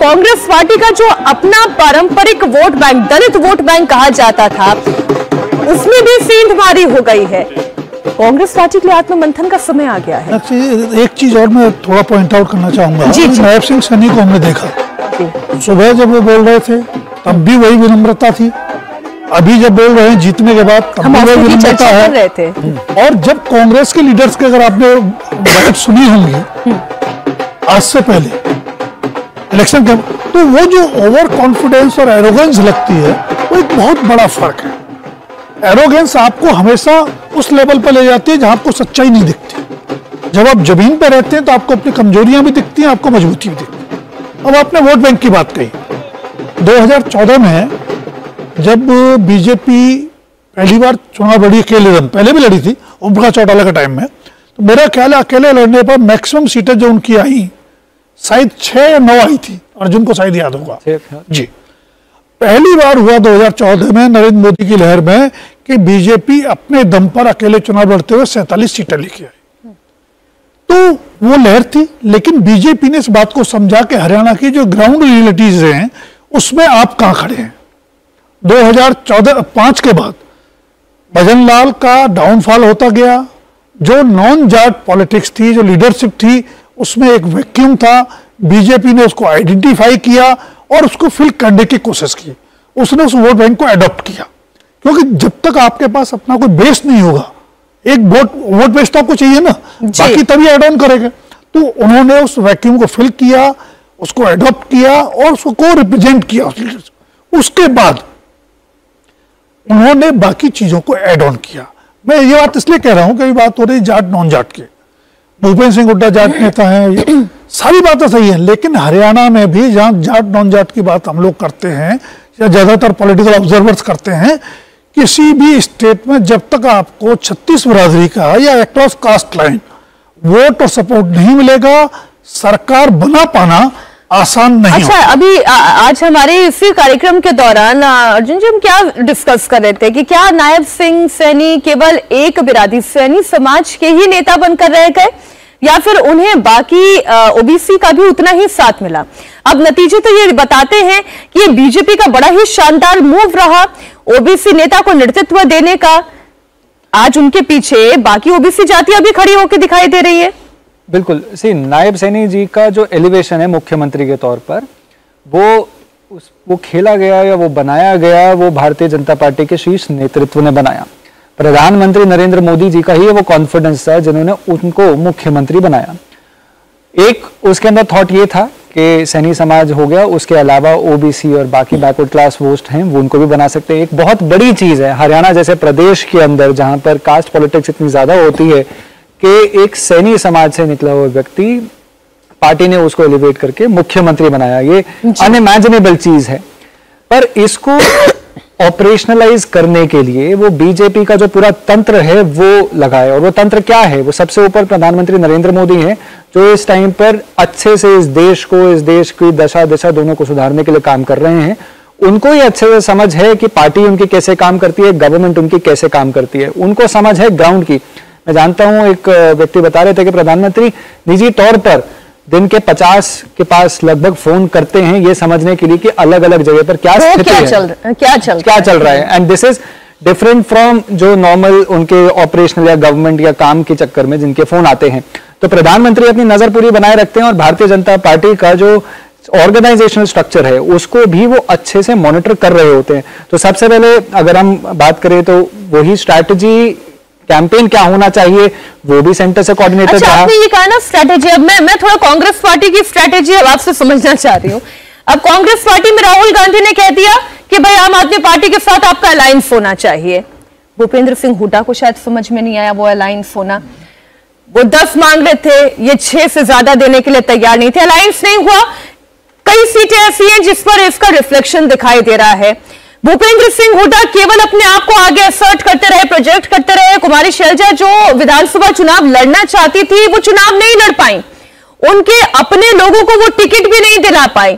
Congress party का जो अपना पारंपरिक वोट बैंक, दलित वोट बैंक कहा जाता था, उसमें भी सेंध मारी हो गई है। कांग्रेस पार्टी के लिए आत्ममंथन का समय आ गया है। एक चीज और मैं थोड़ा पॉइंट आउट करना चाहूंगा। नायब सिंह सैनी को हमने देखा, सुबह जब वो बोल रहे थे तब भी वही विनम्रता थी, अभी जब बोल रहे हैं जीतने के बाद तब भी वही विनम्रता है। और जब कांग्रेस के लीडर्स के, अगर आपने बात सुनी होंगी आज से पहले इलेक्शन के, तो वो जो ओवर कॉन्फिडेंस और एरोगेंस लगती है, वो एक बहुत बड़ा फर्क है। एरोगेंस आपको हमेशा उस लेवल पर ले जाती है जहां आपको सच्चाई नहीं दिखती। जब आप जमीन पर रहते हैं तो आपको अपनी कमजोरियां भी दिखती हैं, आपको मजबूती भी दिखती है। अब आपने वोट बैंक की बात कही, 2014 में जब बीजेपी पहली बार चुनाव लड़ी, अकेले लड़ी, पहले भी लड़ी थी ओम प्रकाश चौटाला के टाइम में, तो मेरा ख्याल है अकेले लड़ने पर मैक्सिमम सीटें जो उनकी आई शायद 6 या 9 आई थी, अर्जुन को शायद याद होगा जी। पहली बार हुआ 2014 में नरेंद्र मोदी की लहर में कि बीजेपी अपने दम पर अकेले चुनाव लड़ते हुए 47 सीटें लेके आई। तो वो लहर थी, लेकिन बीजेपी ने इस बात को समझा कि हरियाणा की जो ग्राउंड रियलिटीज हैं उसमें आप कहां खड़े हैं। 2014-5 के बाद भजन लाल का डाउनफॉल होता गया, जो नॉन जाट पॉलिटिक्स थी, जो लीडरशिप थी, उसमें एक वैक्यूम था। बीजेपी ने उसको आइडेंटिफाई किया और उसको फिल करने की कोशिश की। उसने उस वोट बैंक को अडॉप्ट किया, क्योंकि जब तक आपके पास अपना कोई बेस नहीं होगा, एक वोट बेस तो आपको चाहिए ना, बाकी तभी एड ऑन करेंगे। तो उन्होंने उस वैक्यूम को फिल किया, उसको अडॉप्ट किया और उसको रिप्रेजेंट किया। उसके बाद उन्होंने बाकी चीजों को एड ऑन किया। मैं ये बात इसलिए कह रहा हूं कि बात हो रही जाट नॉन जाट की, भूपेंद्र सिंह हुड्डा जाट नेता हैं, सारी बातें सही हैं, लेकिन हरियाणा में भी जहां जाट नॉन जाट की बात हम लोग करते हैं या ज्यादातर पॉलिटिकल ऑब्जर्वर्स करते हैं, किसी भी स्टेट में जब तक आपको 36 बिरादरी का या अक्रॉस कास्ट लाइन वोट और सपोर्ट नहीं मिलेगा, सरकार बना पाना आसान नहीं। अच्छा, अभी आज हमारे इसी कार्यक्रम के दौरान अर्जुन जी हम क्या डिस्कस कर रहे थे कि क्या नायब सिंह सैनी केवल एक बिरादरी सैनी समाज के ही नेता बनकर रह गए या फिर उन्हें बाकी ओबीसी का भी उतना ही साथ मिला। अब नतीजे तो ये बताते हैं कि ये बीजेपी का बड़ा ही शानदार मूव रहा, ओबीसी नेता को नेतृत्व देने का। आज उनके पीछे बाकी ओबीसी जातियां भी खड़ी होकर दिखाई दे रही है। बिल्कुल, नायब सैनी जी का जो एलिवेशन है मुख्यमंत्री के तौर पर, वो खेला गया या वो बनाया गया, वो भारतीय जनता पार्टी के शीर्ष नेतृत्व ने बनाया। प्रधानमंत्री नरेंद्र मोदी जी का ही वो कॉन्फिडेंस था जिन्होंने उनको मुख्यमंत्री बनाया। एक उसके अंदर थॉट ये था कि सैनी समाज हो गया, उसके अलावा ओबीसी और बाकी बैकवर्ड क्लास वोट हैं वो उनको भी बना सकते हैं। एक बहुत बड़ी चीज है हरियाणा जैसे प्रदेश के अंदर जहां पर कास्ट पॉलिटिक्स इतनी ज्यादा होती है कि एक सैनी समाज से निकला हुआ व्यक्ति, पार्टी ने उसको एलिवेट करके मुख्यमंत्री बनाया। ये अनइमेजिनेबल चीज है, पर इसको ऑपरेशनलाइज करने के लिए वो बीजेपी का जो पूरा तंत्र है वो लगाए। और वो तंत्र क्या है? वो सबसे ऊपर प्रधानमंत्री नरेंद्र मोदी हैं, जो इस टाइम पर अच्छे से इस देश की दशा दोनों को सुधारने के लिए काम कर रहे हैं। उनको ये अच्छे से समझ है कि पार्टी उनकी कैसे काम करती है, गवर्नमेंट उनकी कैसे काम करती है, उनको समझ है ग्राउंड की। मैं जानता हूं, एक व्यक्ति बता रहे थे कि प्रधानमंत्री निजी तौर पर दिन के 50 के पास लगभग फोन करते हैं ये समझने के लिए कि अलग अलग जगह पर क्या स्थिति है, क्या चल रहा है। And this is different from जो नॉर्मल उनके ऑपरेशनल या गवर्नमेंट या काम के चक्कर में जिनके फोन आते हैं। तो प्रधानमंत्री अपनी नजर पूरी बनाए रखते हैं और भारतीय जनता पार्टी का जो ऑर्गेनाइजेशनल स्ट्रक्चर है उसको भी वो अच्छे से मॉनिटर कर रहे होते हैं। तो सबसे पहले अगर हम बात करें तो वही स्ट्रैटेजी, कैंपेन क्या होना चाहिए, वो भी सेंटर से कोऑर्डिनेटर। अच्छा, आपने ये कहा ना स्ट्रैटेजी, अब मैं थोड़ा कांग्रेस पार्टी की स्ट्रैटेजी अब आपसे समझना चाह रही हूँ। अब कांग्रेस पार्टी में राहुल गांधी ने कह दिया कि भाई आम आदमी पार्टी के साथ आपका अलायंस होना चाहिए। भूपेंद्र सिंह हुड्डा को शायद समझ में नहीं आया वो अलायंस होना। वो 10 मांग रहे थे, ये 6 से ज्यादा देने के लिए तैयार नहीं थे, अलायंस नहीं हुआ। कई सीटें ऐसी हैं जिस पर इसका रिफ्लेक्शन दिखाई दे रहा है। भूपेंद्र सिंह हुड्डा केवल अपने आप को आगे असर्ट करते रहे, प्रोजेक्ट करते रहे। कुमारी शैलजा जो विधानसभा चुनाव लड़ना चाहती थी वो चुनाव नहीं लड़ पाई, उनके अपने लोगों को वो टिकट भी नहीं दिला पाई।